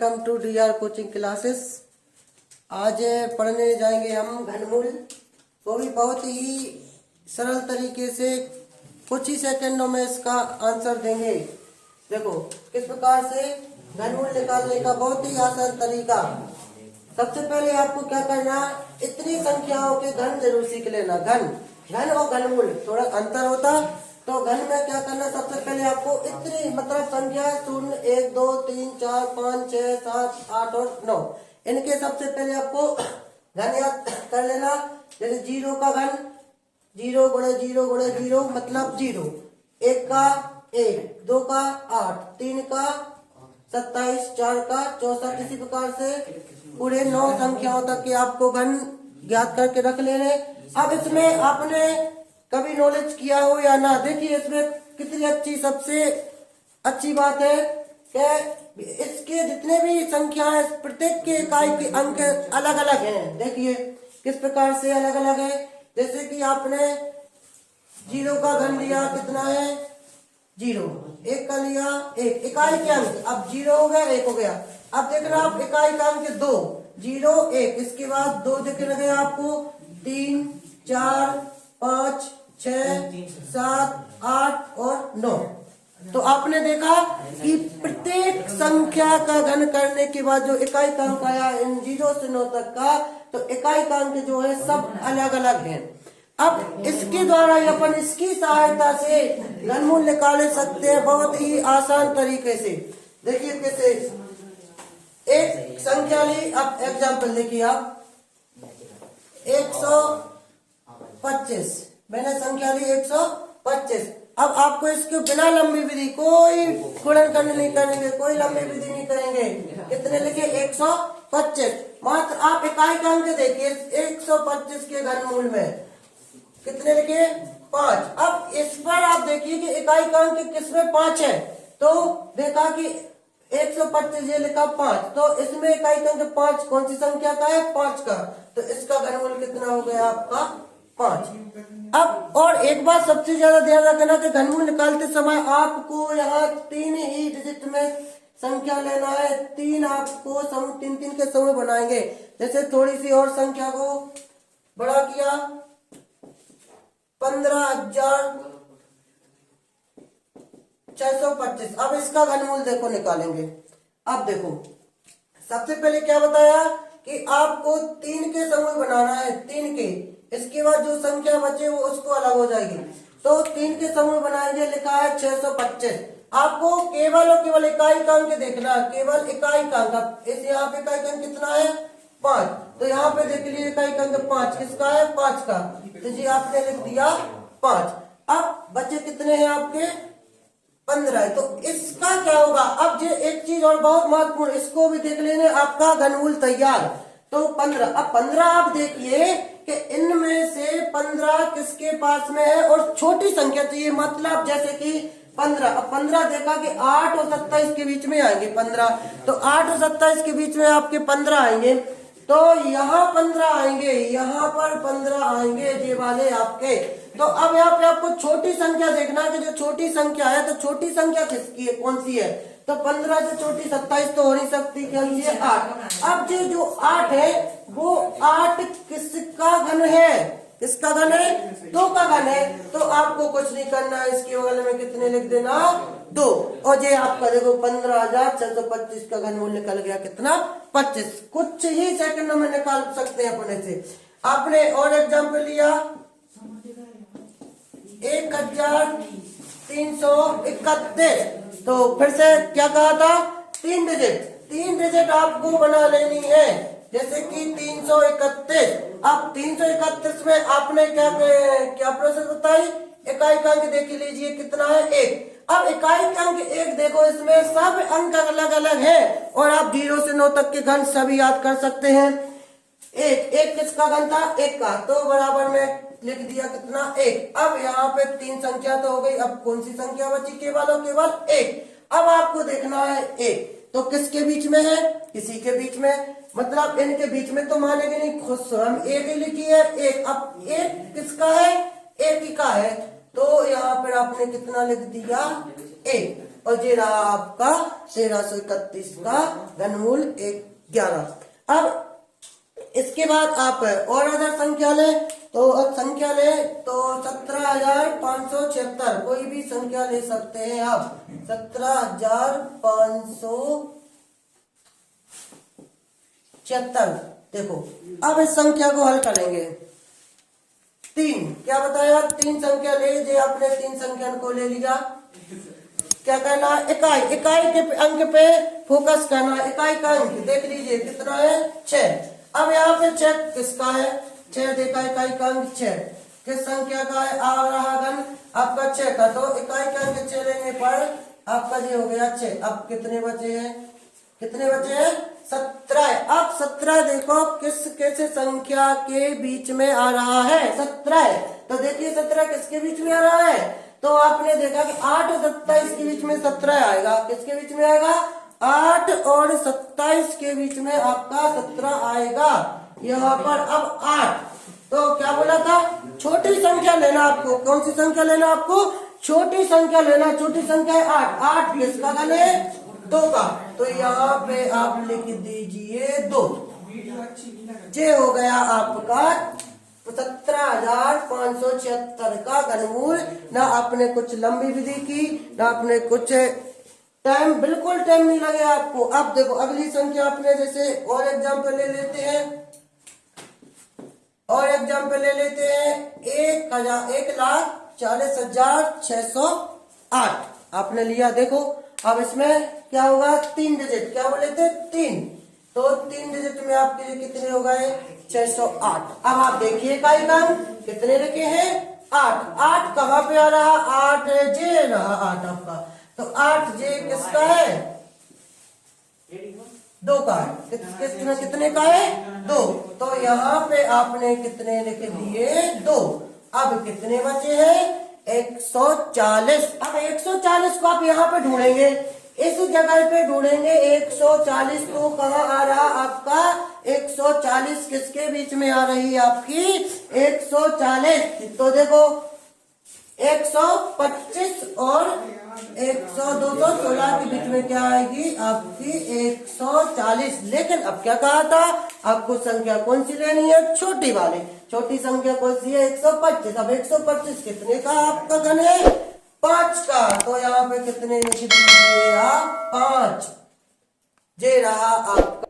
Welcome to DR coaching classes. आज पढ़ने जाएंगे हम घनमूल, वो भी बहुत ही सरल तरीके से कुछ ही सेकंडों में इसका आंसर देंगे। देखो किस प्रकार से घनमूल निकालने का बहुत ही आसान तरीका। सबसे पहले आपको क्या करना, इतनी संख्याओं के घन जरूर सीख लेना। घन और घनमूल थोड़ा अंतर होता, तो घन में क्या करना, सबसे पहले आपको इतनी मतलब संख्या 0, 1, 2, 3, 4, 5, 6, 7, 8 और 9, इनके सबसे पहले आपको घन याद कर लेना। जैसे 0 का घन 0 गुणे 0 गुणे 0 मतलब 0, 1 का 1, 2 का 8, 3 का 27, 4 का 64, इसी प्रकार से पूरे 9 संख्याओं तक के आपको घन ज्ञात करके रख लेने। अब इसमें आपने कभी नॉलेज किया हो या ना, देखिए इसमें कितनी अच्छी, सबसे अच्छी बात है कि इसके जितने भी संख्या है प्रत्येक के इकाई के अंक अलग अलग हैं। देखिए किस प्रकार से अलग अलग है। जैसे कि आपने 0 का घन लिया, कितना है 0, 1 का लिया 1, इकाई के अंक, अब 0 हो गया 1 हो गया। अब देखना आप इकाई का अंक 2, 0, 1, इसके बाद 2 दिख रहे आपको, 3, 4, 5, 6, 7, 8 और 9। तो आपने देखा कि प्रत्येक संख्या का घन करने के बाद जो इकाई का अंक आया इन 0 से 9 तक का, तो इकाई का अंक जो है सब अलग अलग है। अब इसके द्वारा अपन इसकी सहायता से घनमूल निकाल सकते हैं बहुत ही आसान तरीके से। देखिए कैसे, एक संख्या ली, अब एग्जाम्पल देखिए आप 125, मैंने संख्या ली 125। अब आपको इसके बिना लंबी विधि कोई गुणन करने नहीं करेंगे, कोई लंबी विधि नहीं करेंगे। कितने लिखे 125, मात्र आप इकाई का अंक देखिए 125 के घनमूल में कितने लिखे 5। अब इस पर आप देखिए कि इकाई का अंक किसमें 5 है, तो देखा कि 125 ये लिखा 5, तो इसमें इकाई का अंक 5 कौन सी संख्या का है, 5 का, तो इसका घनमूल कितना हो गया आपका 5। अब और एक बात सबसे ज्यादा ध्यान रखना कि घनमूल निकालते समय आपको यहाँ 3 ही डिजिट में संख्या लेना है। 3 आपको समूह 3-3 के समूह बनाएंगे। जैसे थोड़ी सी और संख्या को बड़ा किया, 15,625। अब इसका घनमूल देखो निकालेंगे। अब देखो सबसे पहले क्या बताया कि आपको 3 के समूह बनाना है, 3 के, इसके बाद जो संख्या बचे वो उसको अलग हो जाएगी, तो 3 के समूह बनाएंगे। लिखा है 625। आपको केवल और केवल इकाई का अंक देखना, केवल इकाई का अंक। इस यहाँ पे इकाई का अंक कितना है 5, तो यहाँ पे देख लीजिए इकाई का अंक 5 किसका है 5 का, तो जी आपने लिख दिया 5। अब बचे कितने हैं आपके 15 है, तो इसका क्या होगा। अब ये एक चीज और बहुत महत्वपूर्ण, इसको भी देख लेने, आपका घनमूल तैयार। तो 15, अब 15 आप देखिए कि इनमें से 15 किसके पास में है, और छोटी संख्या चाहिए, मतलब जैसे कि 15। अब 15 देखा कि 8 और 27 के बीच में आएंगे 15, तो 8 और 27 के बीच में आपके 15 आएंगे, तो यहाँ 15 आएंगे, यहाँ पर 15 आएंगे ये वाले आपके। तो अब यहाँ पे आपको छोटी संख्या देखना कि जो छोटी संख्या है, तो छोटी संख्या किसकी है, कौन सी है, तो 15 से छोटी 27 तो हो नहीं सकती, क्या है 8। अब ये जो 8 है वो 8 किसका घन है, किसका घन है 2 का घन है, तो आपको कुछ नहीं करना है, इसके बगल में कितने लिख देना 2, और ये आपका देखो 15,625 का घनमूल निकल गया कितना 25। कुछ ही सेकंडों में निकाल सकते हैं अपने से। आपने और एग्जाम्पल लिया 1331, तो फिर से क्या कहा था 3 डिजिट आपको बना लेनी है। जैसे कि 331, अब 331 में आपने क्या प्रोसेस बताई, इकाई का अंक देख लीजिए कितना है 1। अब इकाई का अंक 1 देखो, इसमें सब अंक अलग अलग है, और आप 0 से 9 तक के घन सभी याद कर सकते हैं। 1 किसका घन था 1 का, तो बराबर में लिख दिया कितना 1। अब यहाँ पे 3 संख्या तो हो गई, अब कौन सी संख्या बची, केवल और केवल 1। अब आपको देखना है 1, तो किसके बीच में है, किसी के बीच में, मतलब इनके बीच में तो मानेंगे नहीं, खुद हम 1 ही लिखी है 1। अब 1 किसका है 1 ही का है, तो यहाँ पर आपने कितना लिख दिया 1। और ये रहा आपका 1331 का घनमूल 11। अब इसके बाद आप और अगर संख्या ले तो 17,576, कोई भी संख्या ले सकते हैं आप, 17,576। देखो अब इस संख्या को हल करेंगे। 3 क्या बताया, 3 संख्या ले, जो आपने 3 संख्या को ले लिया, क्या कहना, इकाई के अंक पे फोकस करना। इकाई का अंक देख लीजिए कितना है, 6। अब यहाँ पे 6 किसका है, 6 देखा, इकाई का अंक 6 किस संख्या का है, आ रहा घन आपका 6 का, तो इकाई का अंक 6 लेने पर आपका ये हो गया 6। अब कितने बचे हैं, 17। अब 17 देखो किस संख्या के बीच में आ रहा है, 17। तो देखिए 17 किसके बीच में आ रहा है, तो आपने देखा कि 8 और 27 के बीच में 17 आएगा। किसके बीच में आएगा, 8 और 27 के बीच में आपका 17 आएगा यहाँ पर। अब 8, तो क्या बोला था, छोटी संख्या लेना आपको। कौन सी संख्या लेना आपको, छोटी संख्या लेना। छोटी संख्या है 8। 8 किसका घन है, 2 का, तो यहाँ पे आप लिख दीजिए 2। ये हो गया आपका 17,576 का घनमूल। ना आपने कुछ लंबी विधि की, ना आपने कुछ टाइम, बिल्कुल टाइम नहीं लगे आपको। अब देखो अगली संख्या अपने जैसे और एग्जाम्पल ले लेते हैं, 1,40,608 आपने लिया। देखो अब इसमें क्या होगा, 3 डिजिट, क्या बोले थे 3, तो 3 डिजिट में आपके लिए कितने हो गए, 608। अब आप देखिए इकाई का कितने रखे हैं, 8। 8 कहाँ पे आ रहा, 8 जे रहा 8 आपका, तो 8 जे किसका है, 2 का है। कितने का है, 2। तो यहाँ पे आपने कितने लिख दिए, 2। अब कितने बचे हैं, 140। अब 140 को आप यहाँ पे ढूंढेंगे, इस जगह पे ढूंढेंगे 140। तो कहाँ आ रहा आपका 140, किसके बीच में आ रही है आपकी 140, तो देखो 125 और 216 के बीच में क्या आएगी आपकी 140। लेकिन अब क्या कहा था, आपको संख्या कौन सी लेनी है, छोटी वाली। छोटी संख्या कौन सी है, 125। अब 125 कितने का आपका घन है, 5 का, तो यहाँ पे कितने लिख दीजिए आप, 5। ये रहा आपका